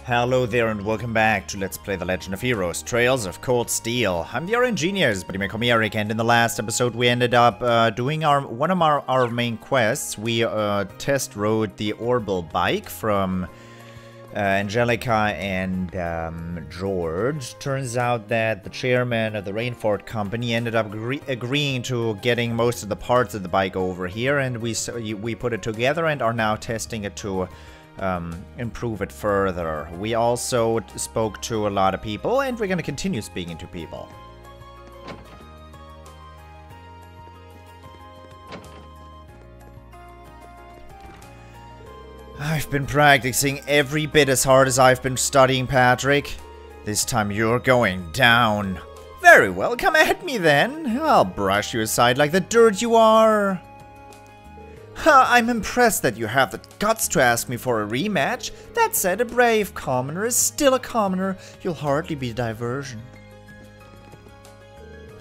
Hello there and welcome back to Let's Play The Legend of Heroes, Trails of Cold Steel. I'm the RNGenius, but you may call me Eric, and in the last episode we ended up doing one of our main quests. We test rode the Orbital bike from Angelica and George. Turns out that the chairman of the Rainford company ended up agreeing to getting most of the parts of the bike over here, and we put it together and are now testing it to improve it further. We also spoke to a lot of people, and we're going to continue speaking to people. I've been practicing every bit as hard as I've been studying, Patrick. This time you're going down. Very well, come at me then. I'll brush you aside like the dirt you are. I'm impressed that you have the guts to ask me for a rematch. That said, a brave commoner is still a commoner. You'll hardly be a diversion.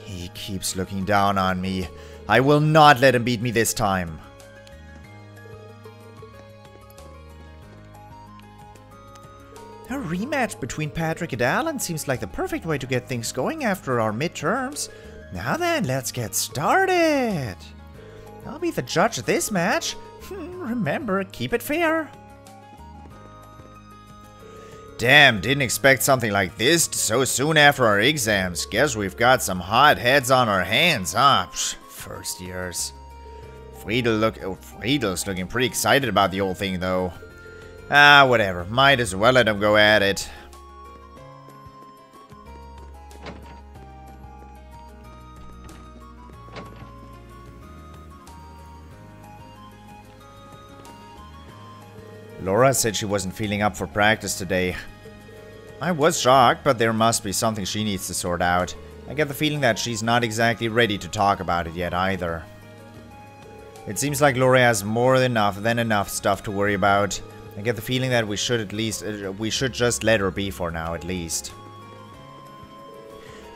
He keeps looking down on me. I will not let him beat me this time. A rematch between Patrick and Alan seems like the perfect way to get things going after our midterms. Now then, let's get started. I'll be the judge of this match. Remember, keep it fair. Damn, didn't expect something like this so soon after our exams. Guess we've got some hot heads on our hands, huh? First years. Friedel's looking pretty excited about the whole thing, though. Ah, whatever. Might as well let him go at it. Laura said she wasn't feeling up for practice today. I was shocked, but there must be something she needs to sort out. I get the feeling that she's not exactly ready to talk about it yet either. It seems like Laura has more than enough stuff to worry about. I get the feeling that we should just let her be for now, at least.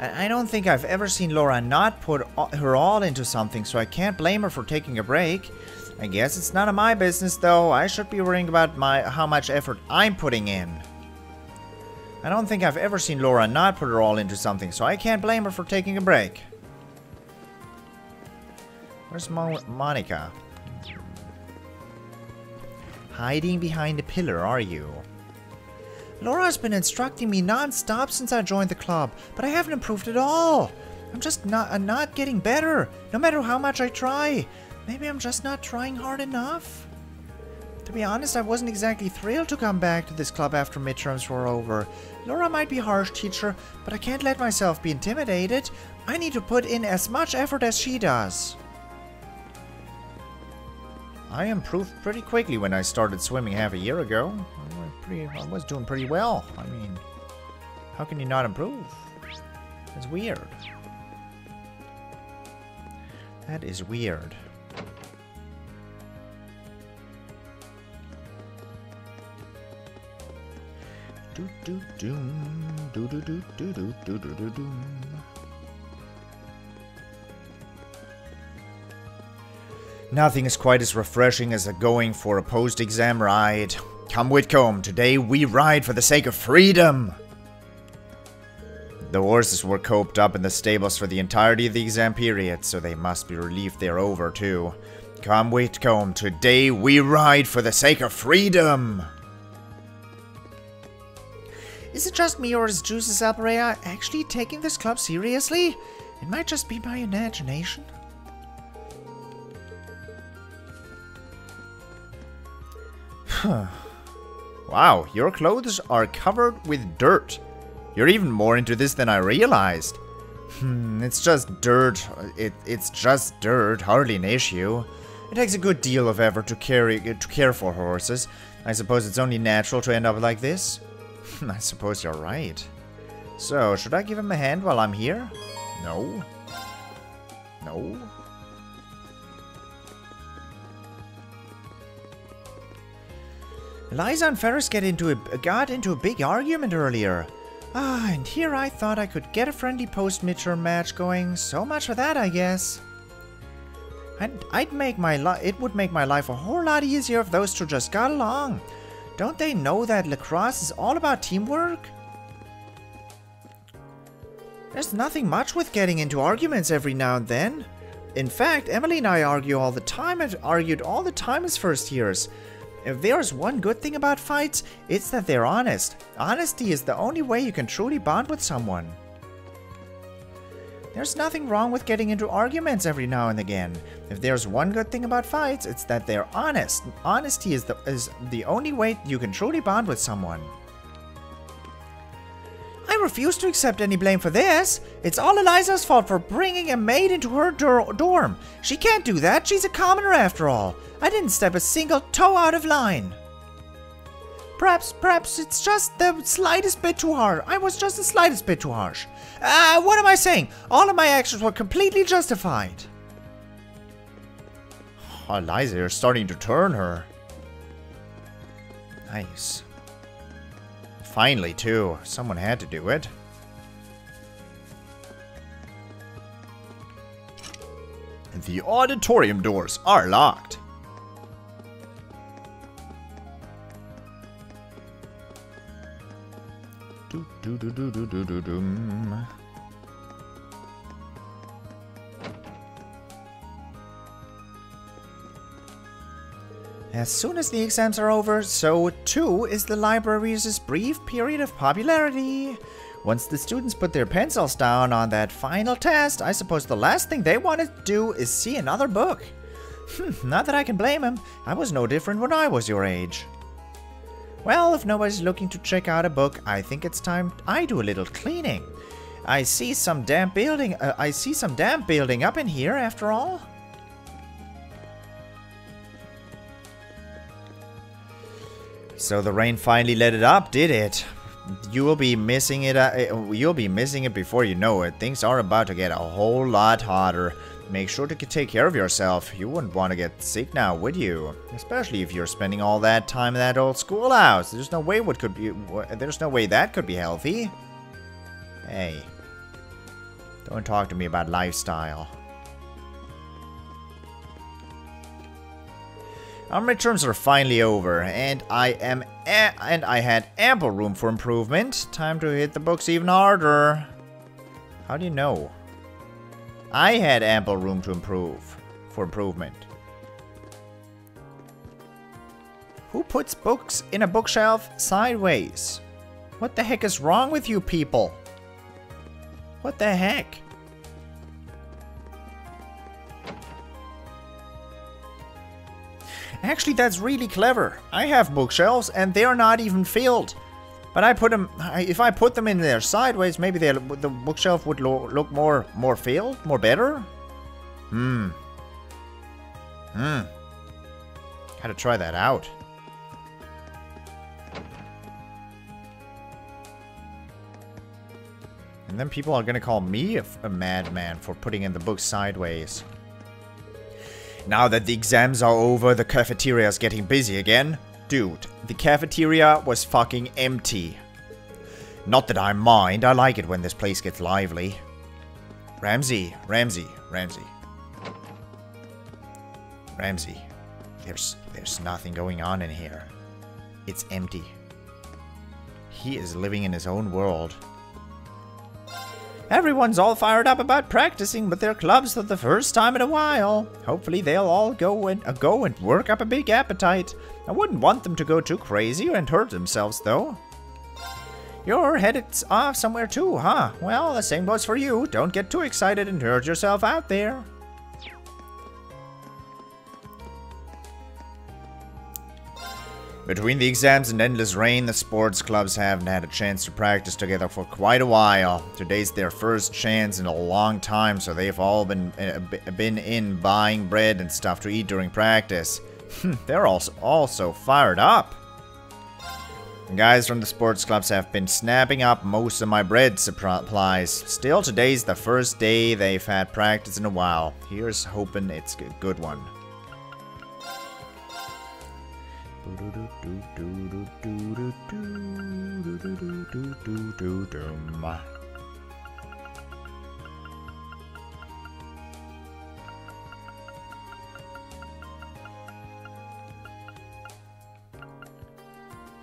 I don't think I've ever seen Laura not put her all into something, so I can't blame her for taking a break. I guess it's none of my business, though. I should be worrying about how much effort I'm putting in. I don't think I've ever seen Laura not put her all into something, so I can't blame her for taking a break. Where's Monica? Hiding behind a pillar, are you? Laura's been instructing me non-stop since I joined the club, but I haven't improved at all. I'm just not getting better, no matter how much I try. Maybe I'm just not trying hard enough. To be honest, I wasn't exactly thrilled to come back to this club after midterms were over. Laura might be a harsh teacher, but I can't let myself be intimidated. I need to put in as much effort as she does. I improved pretty quickly when I started swimming half a year ago. I was doing pretty well. I mean, how can you not improve? That's weird. That is weird. Nothing is quite as refreshing as going for a post-exam ride. Come Whitcomb, today we ride for the sake of freedom! The horses were coped up in the stables for the entirety of the exam period, so they must be relieved they're over too. Come Whitcomb, today we ride for the sake of freedom! Is it just me, or is Juices Alperea actually taking this club seriously? It might just be my imagination. Wow, your clothes are covered with dirt. You're even more into this than I realized. It's just dirt. It's just dirt, hardly an issue. It takes a good deal of effort to care for horses. I suppose it's only natural to end up like this. I suppose you're right. So, should I give him a hand while I'm here? No. No. Eliza and Ferris got into a big argument earlier. And here I thought I could get a friendly post-midterm match going. So much for that, I guess. It would make my life a whole lot easier if those two just got along. Don't they know that lacrosse is all about teamwork? There's nothing much with getting into arguments every now and then. In fact, Emily and I argue all the time and argued all the time as first years. If there's one good thing about fights, it's that they're honest. Honesty is the only way you can truly bond with someone. There's nothing wrong with getting into arguments every now and again. If there's one good thing about fights, it's that they're honest. Honesty is the only way you can truly bond with someone. I refuse to accept any blame for this. It's all Eliza's fault for bringing a maid into her dorm. She can't do that. She's a commoner after all. I didn't step a single toe out of line. Perhaps it's just the slightest bit too harsh. I was just the slightest bit too harsh. What am I saying? All of my actions were completely justified. Oh, Eliza, you're starting to turn her. Nice. Finally, too. Someone had to do it. The auditorium doors are locked. As soon as the exams are over, so too is the library's brief period of popularity. Once the students put their pencils down on that final test, I suppose the last thing they want to do is see another book. Not that I can blame them. I was no different when I was your age. Well, if nobody's looking to check out a book, I think it's time I do a little cleaning. I see some damp building up in here after all. So the rain finally let it up, did it? You will be missing it. You'll be missing it before you know it. Things are about to get a whole lot hotter. Make sure to take care of yourself. You wouldn't want to get sick now, would you? Especially if you're spending all that time in that old schoolhouse. There's no way that could be healthy. Hey, don't talk to me about lifestyle. Our midterms are finally over, and I had ample room for improvement. Time to hit the books even harder. How do you know? I had ample room to improvement. Who puts books in a bookshelf sideways? What the heck is wrong with you people? What the heck? Actually, that's really clever. I have bookshelves and they're not even filled. But I put them, if I put them in there sideways, maybe the bookshelf would look more filled, more better. Gotta try that out. And then people are gonna call me a madman for putting in the books sideways. Now that the exams are over, the cafeteria is getting busy again. Dude, the cafeteria was fucking empty. Not that I mind, I like it when this place gets lively. Ramsey. There's nothing going on in here. It's empty. He is living in his own world. Everyone's all fired up about practicing with their clubs for the first time in a while. Hopefully they'll all go and work up a big appetite. I wouldn't want them to go too crazy and hurt themselves, though. You're headed off somewhere too, huh? Well, the same goes for you. Don't get too excited and hurt yourself out there. Between the exams and endless rain, the sports clubs haven't had a chance to practice together for quite a while. Today's their first chance in a long time, so they've all been in buying bread and stuff to eat during practice. They're also fired up. The guys from the sports clubs have been snapping up most of my bread supplies. Still, today's the first day they've had practice in a while. Here's hoping it's a good one.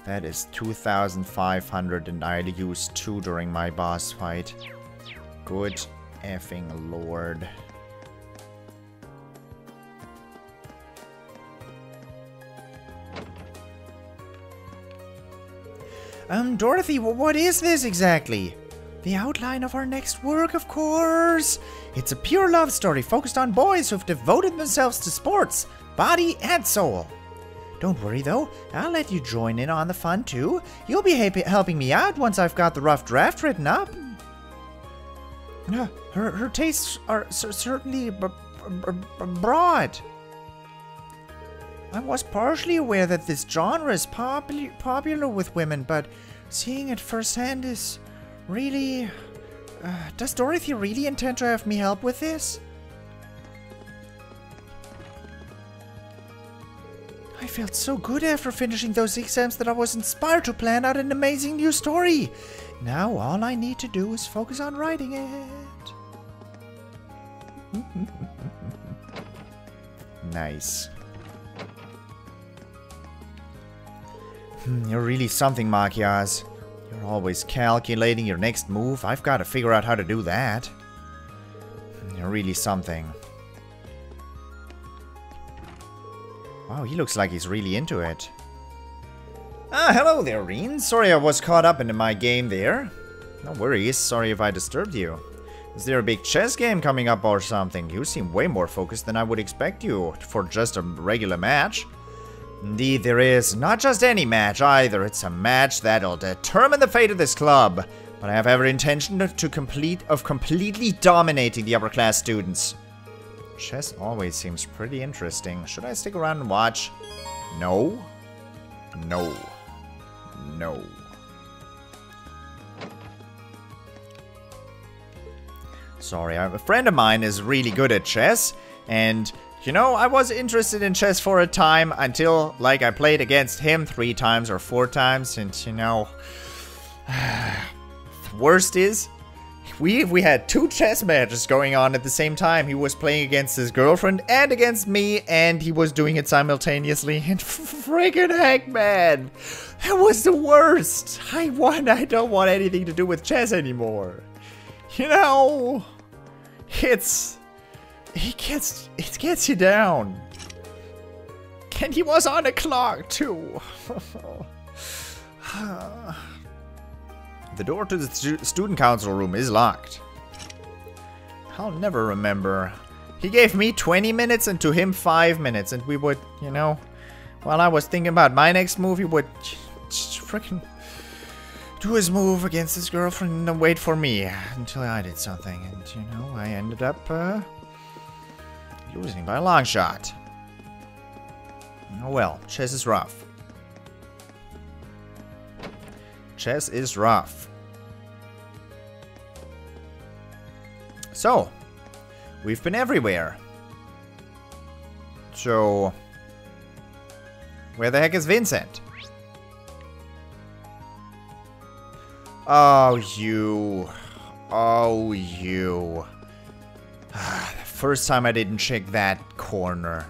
That is 2,500 and I'll use 2 during my boss fight. Good effing lord. Dorothy, what is this exactly? The outline of our next work, of course. It's a pure love story focused on boys who've devoted themselves to sports, body and soul. Don't worry though, I'll let you join in on the fun too. You'll be helping me out once I've got the rough draft written up. Her tastes are certainly broad. I was partially aware that this genre is popular with women, but seeing it firsthand is really... does Dorothy really intend to have me help with this? I felt so good after finishing those exams that I was inspired to plan out an amazing new story. Now all I need to do is focus on writing it. Nice. You're really something, Makias. You're always calculating your next move. I've got to figure out how to do that. You're really something. Wow, he looks like he's really into it. Ah, hello there, Rean. Sorry I was caught up into my game there. No worries, sorry if I disturbed you. Is there a big chess game coming up or something? You seem way more focused than I would expect you for just a regular match. Indeed there is. Not just any match either. It's a match that'll determine the fate of this club. But I have every intention of completely dominating the upper class students. Chess always seems pretty interesting. Should I stick around and watch? No. No. No. Sorry, a friend of mine is really good at chess, and you know, I was interested in chess for a time until, like, I played against him 3 times or 4 times, and you know, the worst is, we had 2 chess matches going on at the same time. He was playing against his girlfriend and against me, and he was doing it simultaneously, and friggin' heck, man, that was the worst. I won. I don't want anything to do with chess anymore. You know, it gets you down. And he was on the clock too. The door to the student council room is locked. I'll never remember. He gave me 20 minutes and to him 5 minutes, and we would, you know, while I was thinking about my next move, he would freaking do his move against his girlfriend and wait for me until I did something. And, you know, I ended up losing by a long shot. Oh well, chess is rough. Chess is rough. So, we've been everywhere. So, where the heck is Vincent? Oh, you. Oh, you. The first time I didn't check that corner.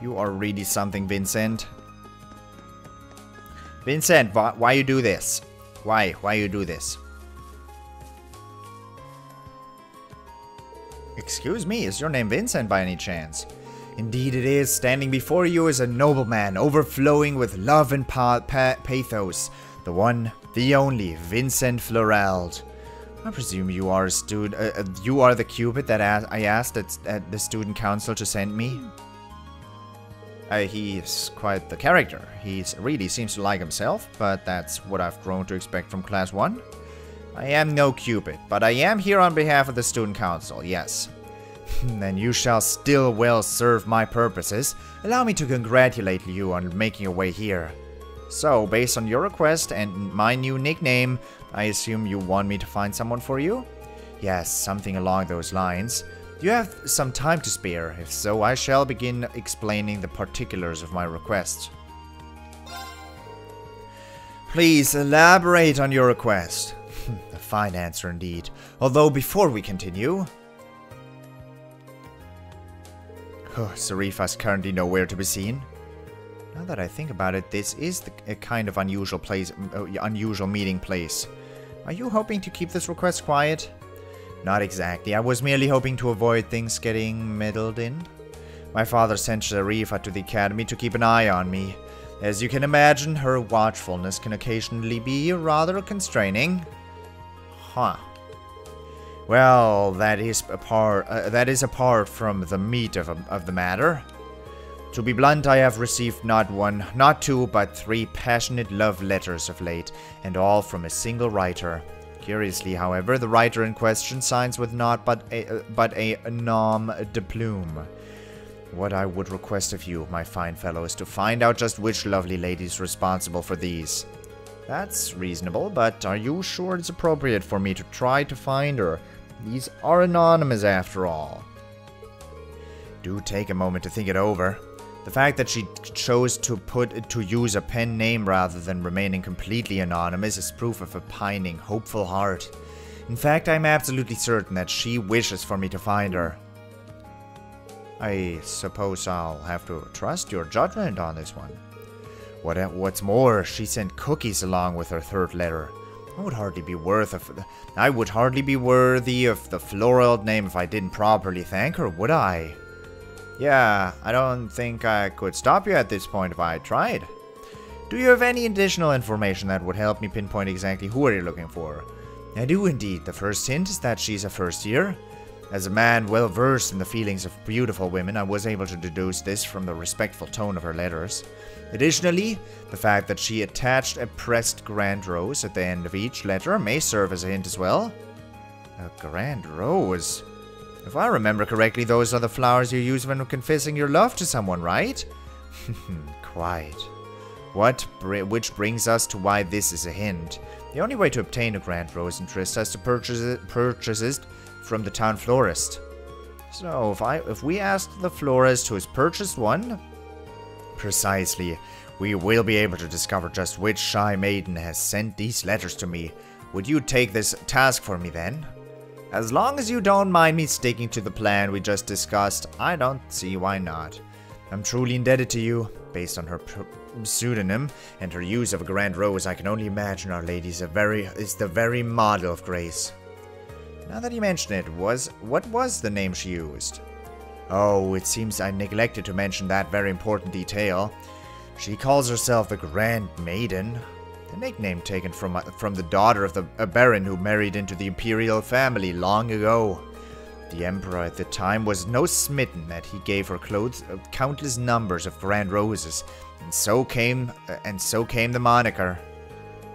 You are really something, Vincent. Vincent, why you do this? Why you do this? Excuse me, is your name Vincent by any chance? Indeed it is. Standing before you is a nobleman, overflowing with love and pathos. The one, the only, Vincent Floreld. I presume you are a student. You are the Cupid that I asked at the student council to send me. He's quite the character. He really seems to like himself, but that's what I've grown to expect from Class 1. I am no Cupid, but I am here on behalf of the student council, yes. Then you shall still well serve my purposes. Allow me to congratulate you on making your way here. So, based on your request and my new nickname, I assume you want me to find someone for you? Yes, something along those lines. Do you have some time to spare? If so, I shall begin explaining the particulars of my request. Please elaborate on your request. A fine answer indeed. Although before we continue... Zarifa's currently nowhere to be seen. Now that I think about it, this is a kind of unusual meeting place. Are you hoping to keep this request quiet? Not exactly. I was merely hoping to avoid things getting meddled in. My father sent Zarifa to the academy to keep an eye on me. As you can imagine, her watchfulness can occasionally be rather constraining. Huh. Well, that is apart from the meat of the matter. To be blunt, I have received not one, not two, but 3 passionate love letters of late, and all from a single writer. Curiously, however, the writer in question signs with naught but a nom de plume. What I would request of you, my fine fellow, is to find out just which lovely lady is responsible for these. That's reasonable, but are you sure it's appropriate for me to try to find her? These are anonymous after all. Do take a moment to think it over. The fact that she chose to use a pen name rather than remaining completely anonymous is proof of a pining, hopeful heart. In fact, I'm absolutely certain that she wishes for me to find her. I suppose I'll have to trust your judgment on this one. What's more, she sent cookies along with her 3rd letter. I would hardly be worthy of the floral name if I didn't properly thank her, would I? Yeah, I don't think I could stop you at this point if I tried. Do you have any additional information that would help me pinpoint exactly who are you looking for? I do indeed. The first hint is that she's a first year. As a man well versed in the feelings of beautiful women, I was able to deduce this from the respectful tone of her letters. Additionally, the fact that she attached a pressed grand rose at the end of each letter may serve as a hint as well. A grand rose? If I remember correctly, those are the flowers you use when confessing your love to someone, right? Quite. Which brings us to why this is a hint. The only way to obtain a grand rose interest is to purchase it from the town florist. So, if we ask the florist who has purchased one, precisely, we will be able to discover just which shy maiden has sent these letters to me. Would you take this task for me then? As long as you don't mind me sticking to the plan we just discussed, I don't see why not. I'm truly indebted to you. Based on her pseudonym and her use of a grand rose, I can only imagine Our Lady is the very model of grace. Now that you mention it, what was the name she used? Oh, it seems I neglected to mention that very important detail. She calls herself the Grand Maiden. A nickname taken from the daughter of a baron who married into the imperial family long ago. The emperor at the time was no smitten that he gave her countless numbers of grand roses, and so came the moniker.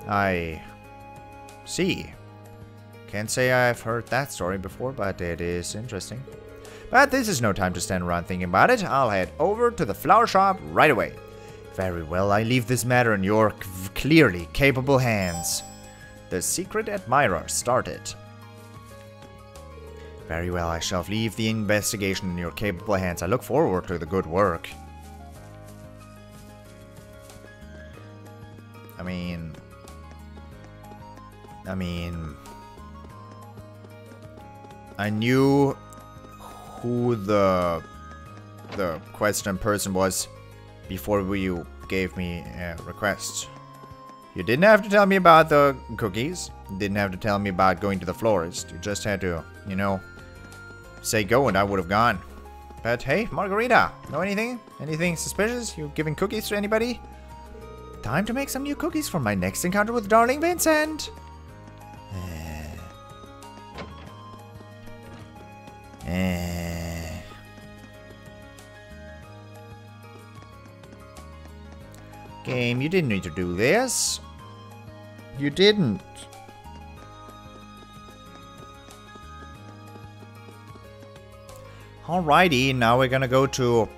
I see. Can't say I've heard that story before, but it is interesting. But this is no time to stand around thinking about it. I'll head over to the flower shop right away. Very well, I leave this matter in your clearly capable hands. The secret admirer started. Very well, I shall leave the investigation in your capable hands. I look forward to the good work. I mean, I knew who the question person was before you gave me a request. You didn't have to tell me about the cookies. You didn't have to tell me about going to the florist. You just had to, you know, say go and I would have gone. But hey, Margarita, know anything? Anything suspicious? You giving cookies to anybody? Time to make some new cookies for my next encounter with darling Vincent. Game, you didn't need to do this. You didn't. Alrighty, now we're gonna go to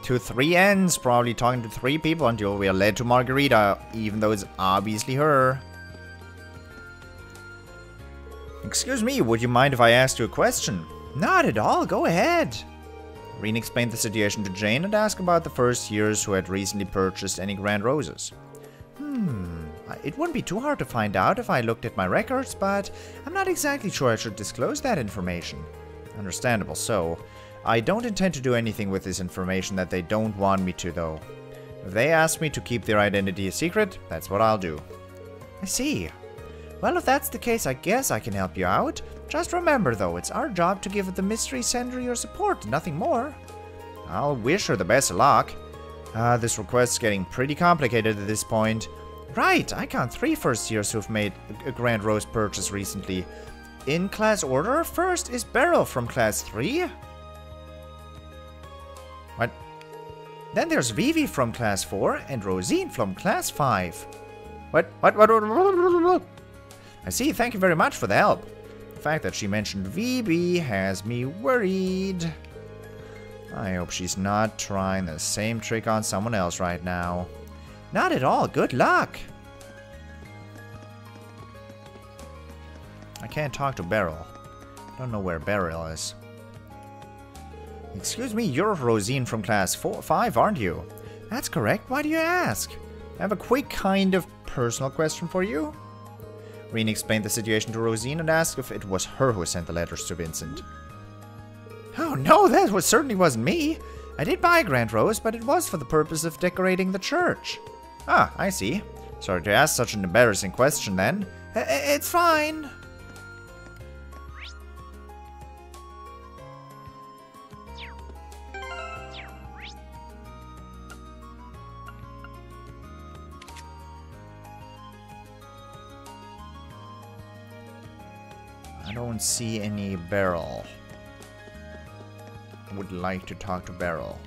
3 ends, probably talking to 3 people until we are led to Margarita, even though it's obviously her. Excuse me, would you mind if I asked you a question? Not at all, go ahead. Rean explained the situation to Jane and asked about the first years who had recently purchased any grand roses. It wouldn't be too hard to find out if I looked at my records, but I'm not exactly sure I should disclose that information. Understandable, so. I don't intend to do anything with this information that they don't want me to, though. If they ask me to keep their identity a secret, that's what I'll do. I see. Well, if that's the case, I guess I can help you out. Just remember, though, it's our job to give the Mystery Sender your support, nothing more. I'll wish her the best of luck. This request's getting pretty complicated at this point. Right, I count 3 first-years who've made a Grand Rose purchase recently. In class order, first is Beryl from class 3. What? Then there's Vivi from class 4 and Rosine from class 5. What? I see, thank you very much for the help. The fact that she mentioned Vivi has me worried. I hope she's not trying the same trick on someone else right now. Not at all, good luck. I can't talk to Beryl. Don't know where Beryl is. Excuse me, you're Rosine from class 5, aren't you? That's correct, why do you ask? I have a quick kind of personal question for you. Rean explained the situation to Rosine and asked if it was her who sent the letters to Vincent. Oh no, that certainly wasn't me. I did buy a Grand Rose, but it was for the purpose of decorating the church. Ah, I see. Sorry to ask such an embarrassing question then. It's fine. I don't see any Beryl. Would like to talk to Beryl.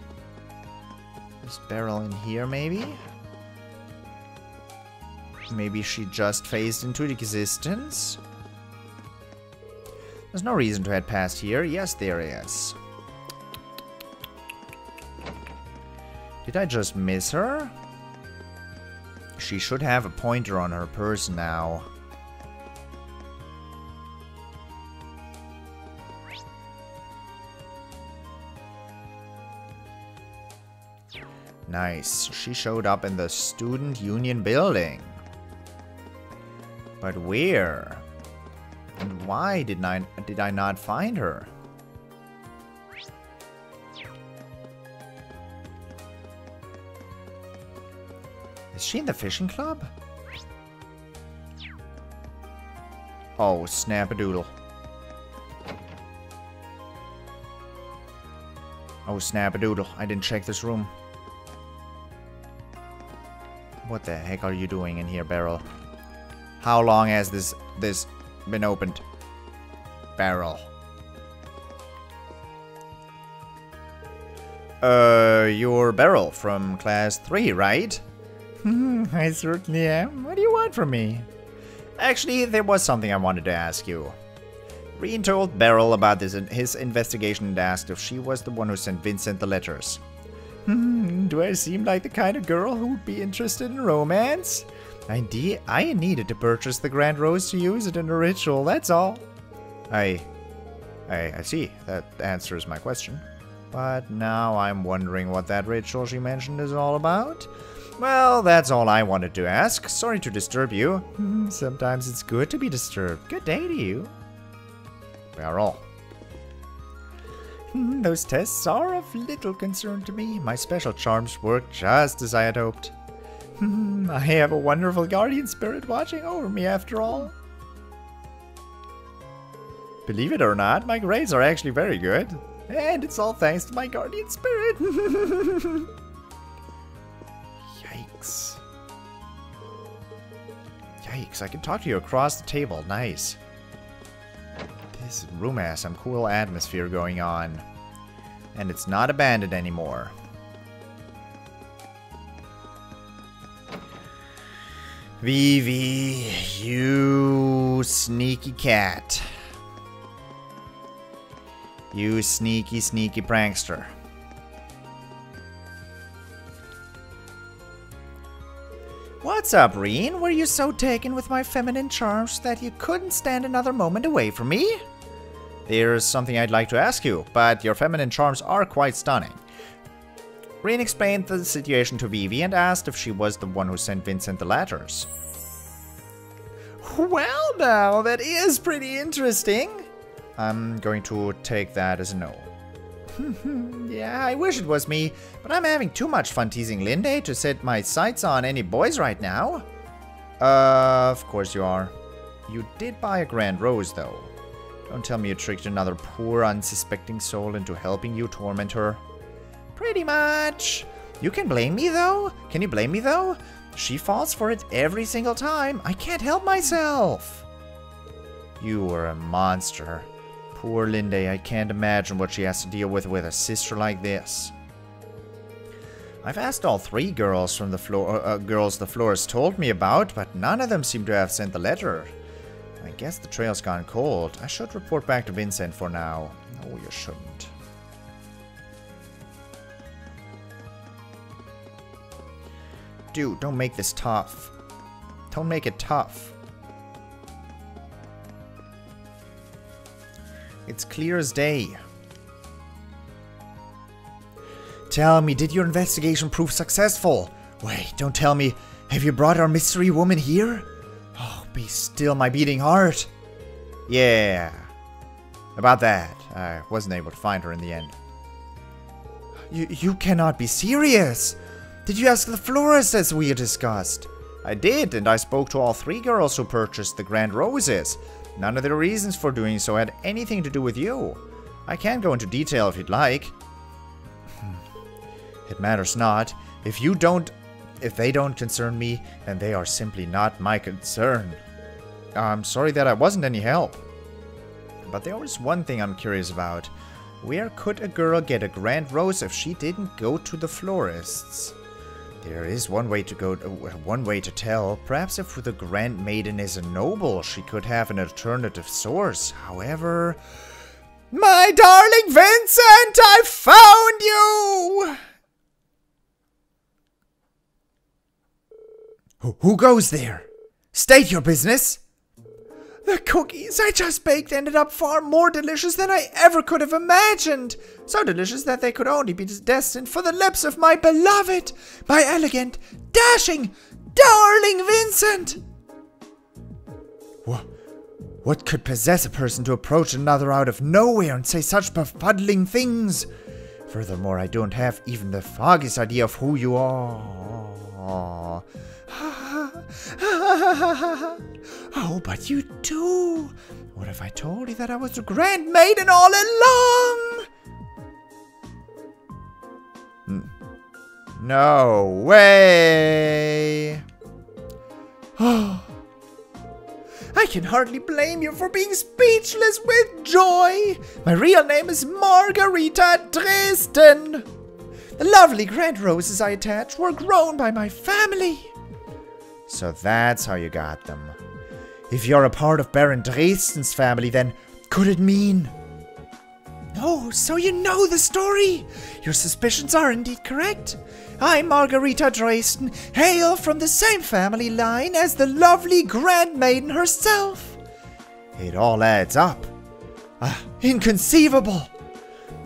Is Beryl in here, maybe? Maybe she just phased into existence? There's no reason to head past here. Yes, there is. Did I just miss her? She should have a pointer on her person now. Nice. She showed up in the Student Union building. But where? And why did I not find her? Is she in the fishing club? Oh, snap-a-doodle. Oh, snap-a-doodle. I didn't check this room. What the heck are you doing in here, Beryl? How long has this been opened? Beryl. You're Beryl from class 3, right? I certainly am. What do you want from me? Actually, there was something I wanted to ask you. Rean told Beryl about his investigation and asked if she was the one who sent Vincent the letters. Do I seem like the kind of girl who would be interested in romance? I needed to purchase the Grand Rose to use it in a ritual, that's all. I see. That answers my question. But now I'm wondering what that ritual she mentioned is all about. Well, that's all I wanted to ask. Sorry to disturb you. Sometimes it's good to be disturbed. Good day to you. Beryl. Those tests are of little concern to me. My special charms worked just as I had hoped. I have a wonderful guardian spirit watching over me after all. Believe it or not, my grades are actually very good. And it's all thanks to my guardian spirit. Yikes. Yikes, I can talk to you across the table. Nice. This room has some cool atmosphere going on. And it's not abandoned anymore. Vivi, you sneaky cat. You sneaky, sneaky prankster. What's up, Rean? Were you so taken with my feminine charms that you couldn't stand another moment away from me? There's something I'd like to ask you, but your feminine charms are quite stunning. Rean explained the situation to Vivi and asked if she was the one who sent Vincent the letters. Well now, that is pretty interesting. I'm going to take that as a no. Yeah, I wish it was me, but I'm having too much fun teasing Linde to set my sights on any boys right now. Of course you are. You did buy a grand rose, though. Don't tell me you tricked another poor, unsuspecting soul into helping you torment her. Pretty much. You can blame me, though? Can you blame me, though? She falls for it every single time. I can't help myself. You are a monster. Poor Linde, I can't imagine what she has to deal with a sister like this. I've asked all 3 girls from the girls the florist told me about, but none of them seem to have sent the letter. I guess the trail's gone cold. I should report back to Vincent for now. No, you shouldn't. Dude, don't make this tough. Don't make it tough. It's clear as day. Tell me, did your investigation prove successful? Wait, don't tell me. Have you brought our mystery woman here? Oh, be still, my beating heart. Yeah. About that. I wasn't able to find her in the end. You cannot be serious. Did you ask the florist as we discussed? I did, and I spoke to all 3 girls who purchased the grand roses. None of their reasons for doing so had anything to do with you. I can go into detail if you'd like. It matters not. If they don't concern me, then they are simply not my concern. I'm sorry that I wasn't any help. But there was one thing I'm curious about. Where could a girl get a grand rose if she didn't go to the florist's? There is one way to tell. Perhaps if the Grand Maiden is a noble, she could have an alternative source. However... My darling Vincent, I found you! Who goes there? State your business. The cookies I just baked ended up far more delicious than I ever could have imagined. So delicious that they could only be destined for the lips of my beloved, my elegant, dashing, darling Vincent. What could possess a person to approach another out of nowhere and say such befuddling things? Furthermore, I don't have even the foggiest idea of who you are. Oh, but you do. What if I told you that I was the Grand Maiden all along? No way. I can hardly blame you for being speechless with joy. My real name is Margarita Dresden. The lovely grand roses I attached were grown by my family. So that's how you got them. If you're a part of Baron Dresden's family, then could it mean... Oh, so you know the story. Your suspicions are indeed correct. I, Margarita Dresden, hail from the same family line as the lovely Grand Maiden herself. It all adds up. Inconceivable.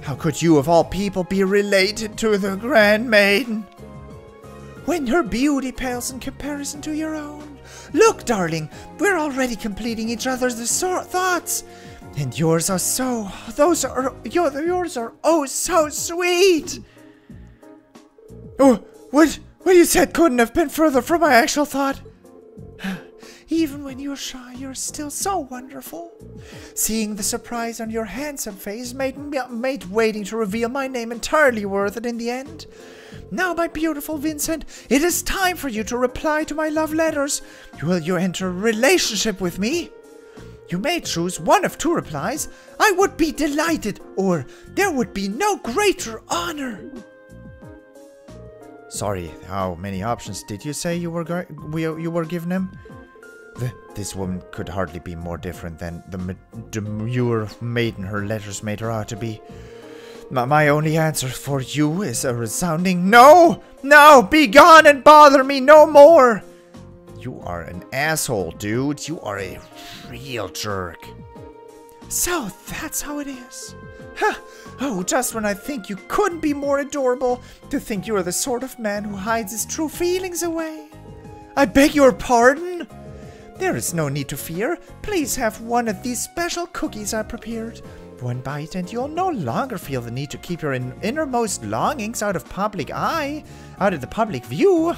How could you, of all people, be related to the Grand Maiden? When her beauty pales in comparison to your own. Look, darling, we're already completing each other's thoughts. And yours are so... yours are oh so sweet. Oh, what you said couldn't have been further from my actual thought. Even when you're shy, you're still so wonderful. Seeing the surprise on your handsome face made waiting to reveal my name entirely worth it in the end. Now, my beautiful Vincent, it is time for you to reply to my love letters. Will you enter a relationship with me? You may choose one of 2 replies. I would be delighted, or there would be no greater honor. Sorry, how many options did you say you were given him? This woman could hardly be more different than the demure maiden her letters made her out to be. My only answer for you is a resounding no! No! Be gone and bother me no more! You are an asshole, dude. You are a real jerk. So that's how it is. Huh. Oh, just when I think you couldn't be more adorable, to think you are the sort of man who hides his true feelings away. I beg your pardon? There is no need to fear. Please have one of these special cookies I prepared. One bite and you'll no longer feel the need to keep your innermost longings out of public eye, out of the public view.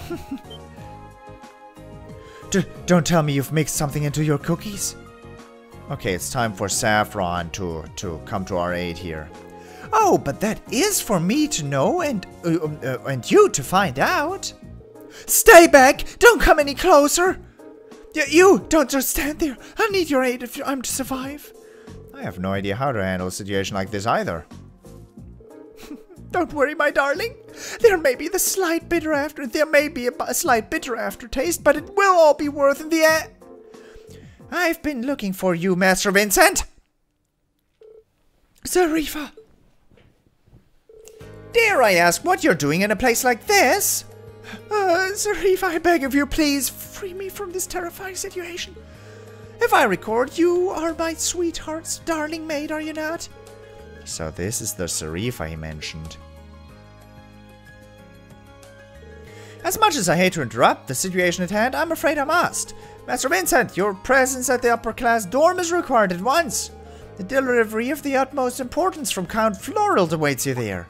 Don't tell me you've mixed something into your cookies. Okay, it's time for Saffron to come to our aid here. Oh, but that is for me to know and you to find out. Stay back! Don't come any closer! You don't just stand there. I need your aid if I'm to survive. I have no idea how to handle a situation like this either. Don't worry, my darling. There may be a slight bitter aftertaste, but it will all be worth in the end. I've been looking for you, Master Vincent. Zarifa. Dare I ask what you're doing in a place like this? Zarifa, I beg of you, please free me from this terrifying situation. If I record, you are my sweetheart's darling maid, are you not? So this is the Zarifa he mentioned. As much as I hate to interrupt the situation at hand, I'm afraid I must. Master Vincent, your presence at the upper class dorm is required at once. The delivery of the utmost importance from Count Floral awaits you there.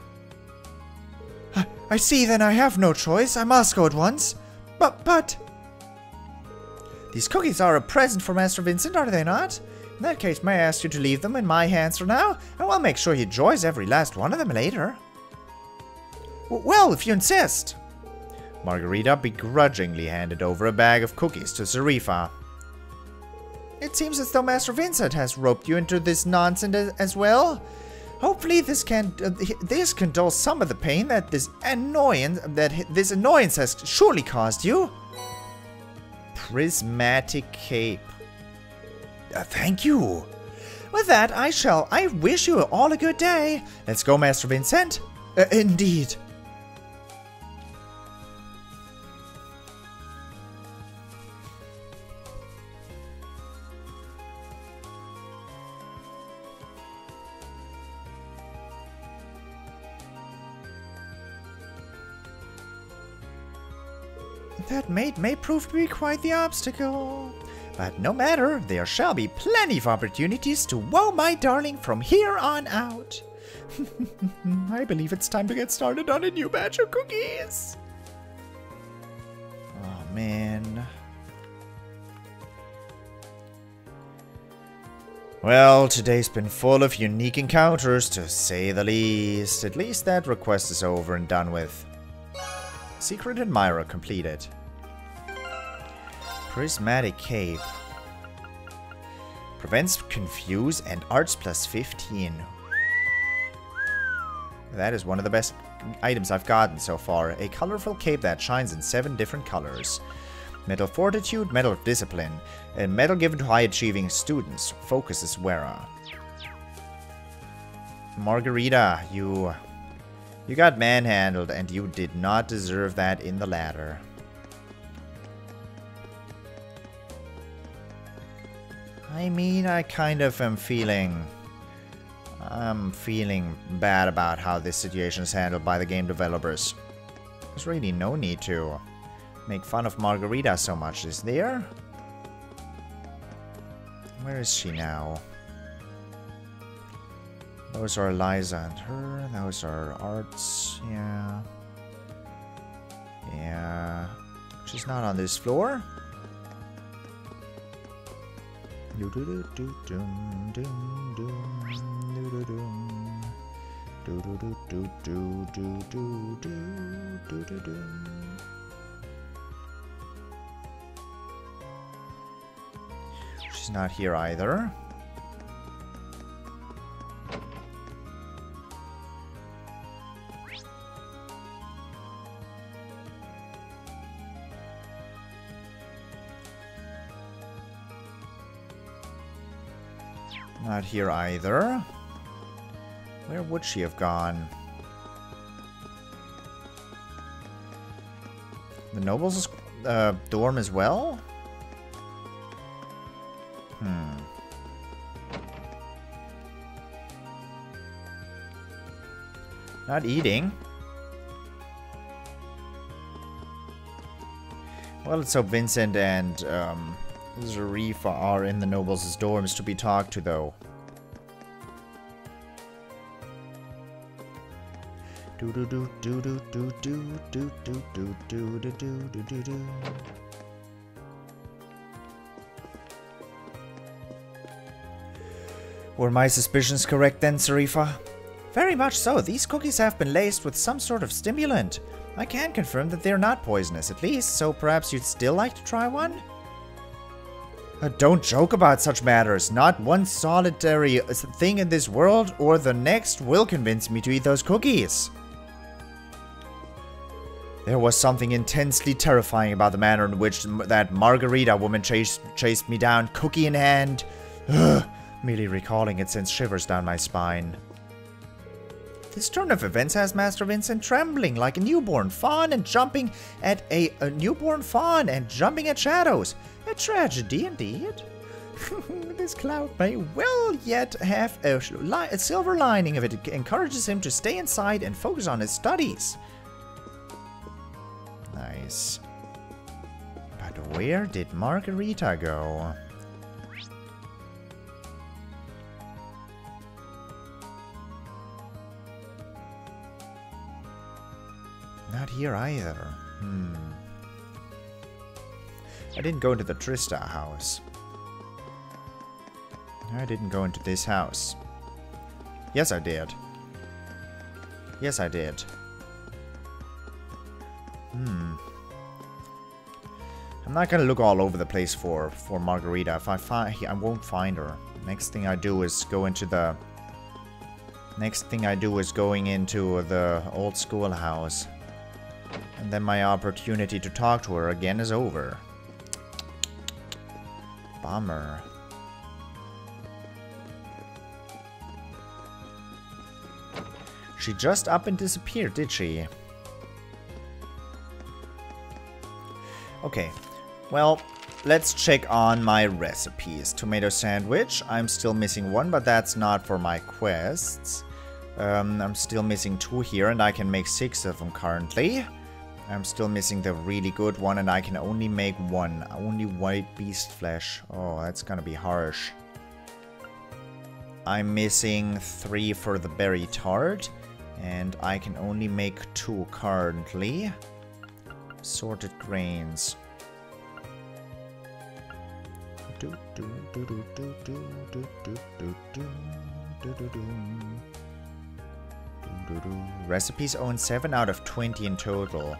I see, then I have no choice. I must go at once. But... These cookies are a present for Master Vincent, are they not? In that case, may I ask you to leave them in my hands for now? And we'll make sure he enjoys every last one of them later. Well, if you insist. Margarita begrudgingly handed over a bag of cookies to Zarifa. It seems as though Master Vincent has roped you into this nonsense as well. Hopefully this can dull some of the pain that this annoyance has surely caused you. Prismatic cape. Thank you. With that, I wish you all a good day. Let's go, Master Vincent. Indeed. That maid may prove to be quite the obstacle. But no matter, there shall be plenty of opportunities to woo my darling from here on out. I believe it's time to get started on a new batch of cookies. Oh, man. Well, today's been full of unique encounters, to say the least. At least that request is over and done with. Secret Admirer completed. Prismatic Cape. Prevents confuse and arts plus 15. That is one of the best items I've gotten so far. A colorful cape that shines in 7 different colors. Metal Fortitude, Metal Discipline, and metal given to high-achieving students. Focuses wearer. Margarita, you got manhandled, and you did not deserve that in the ladder. I mean, I kind of am feeling... I'm feeling bad about how this situation is handled by the game developers. There's really no need to make fun of Margarita so much, is there? Where is she now? Those are Eliza and her. Those are Arts. Yeah. Yeah. She's not on this floor. She's not here either. Not here either. Where would she have gone? The nobles' dorm as well? Not eating. Well, let's hope Vincent and Zarifa are in the nobles' dorms to be talked to, though. Were my suspicions correct then, Sarifa? Very much so. These cookies have been laced with some sort of stimulant. I can confirm that they're not poisonous, at least, so perhaps you'd still like to try one? Don't joke about such matters. Not one solitary thing in this world or the next will convince me to eat those cookies. There was something intensely terrifying about the manner in which that Margarita woman chased me down, cookie in hand. Ugh, merely recalling it sends shivers down my spine. This turn of events has Master Vincent trembling like a newborn fawn and jumping at a newborn fawn and jumping at shadows. A tragedy indeed. This cloud may well yet have a silver lining if it encourages him to stay inside and focus on his studies. Nice. But where did Margarita go? Not here either. I didn't go into the Trista house. I didn't go into this house. Yes, I did. Yes, I did. I'm not gonna look all over the place for Margarita. If I won't find her. Next thing I do is go into the... Next thing I do is going into the old schoolhouse. And then my opportunity to talk to her again is over. Bummer. She just up and disappeared, did she? Okay. Well, let's check on my recipes. Tomato sandwich. I'm still missing one, but that's not for my quests. I'm still missing 2 here, and I can make 6 of them currently. I'm still missing the really good one, and I can only make 1. Only white beast flesh. Oh, that's gonna be harsh. I'm missing 3 for the berry tart, and I can only make 2 currently. Sorted grains. Recipes own 7 out of 20 in total.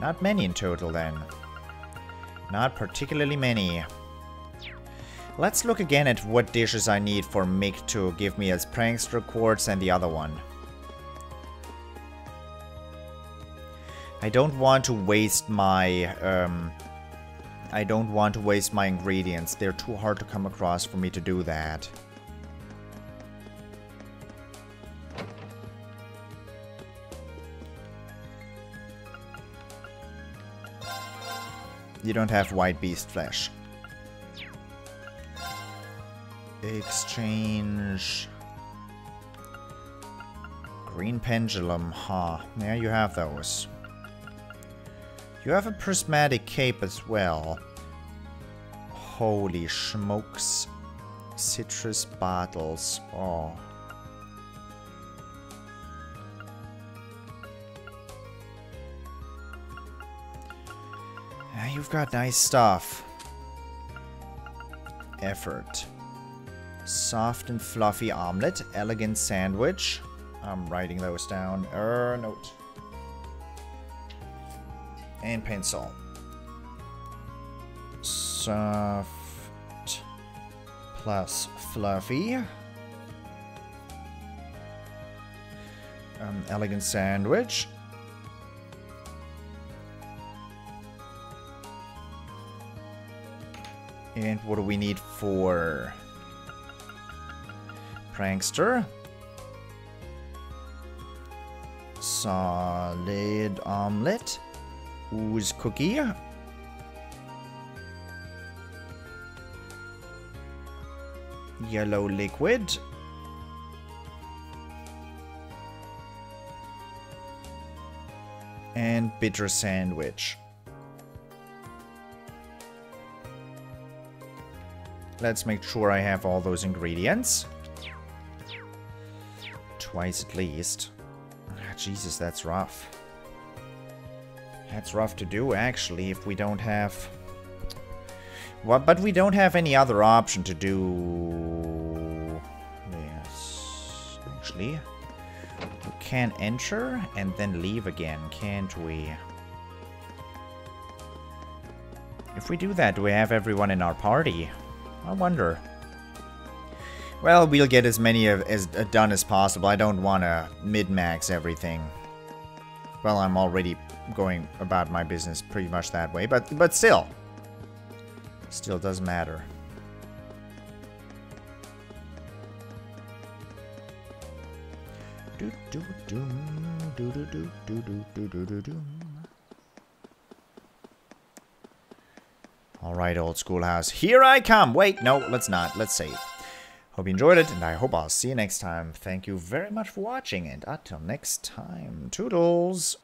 Not many in total, then. Not particularly many. Let's look again at what dishes I need for Mick to give me as prankster quartz and the other one. I don't want to waste my... I don't want to waste my ingredients. They're too hard to come across for me to do that. You don't have white beast flesh. Exchange. Green pendulum, huh? Yeah, you have those. You have a prismatic cape as well. Holy smokes. Citrus bottles. Oh. You've got nice stuff. Effort. Soft and fluffy omelet. Elegant sandwich. I'm writing those down. Note. And pencil. Soft plus fluffy. Elegant sandwich. And what do we need for prankster? Solid omelet. Ooze cookie. Yellow liquid. And bitter sandwich. Let's make sure I have all those ingredients. Twice at least. Jesus, that's rough. That's rough to do, actually, if we don't have... Well, but we don't have any other option to do... Yes, actually. We can enter and then leave again, can't we? If we do that, do we have everyone in our party? I wonder. Well, we'll get as many as done as possible. I don't want to min-max everything. Well, I'm already going about my business pretty much that way, but still. Still doesn't matter. Alright, old schoolhouse. Here I come! Wait, no, let's not. Let's save. Hope you enjoyed it, and I hope I'll see you next time. Thank you very much for watching, and until next time, toodles!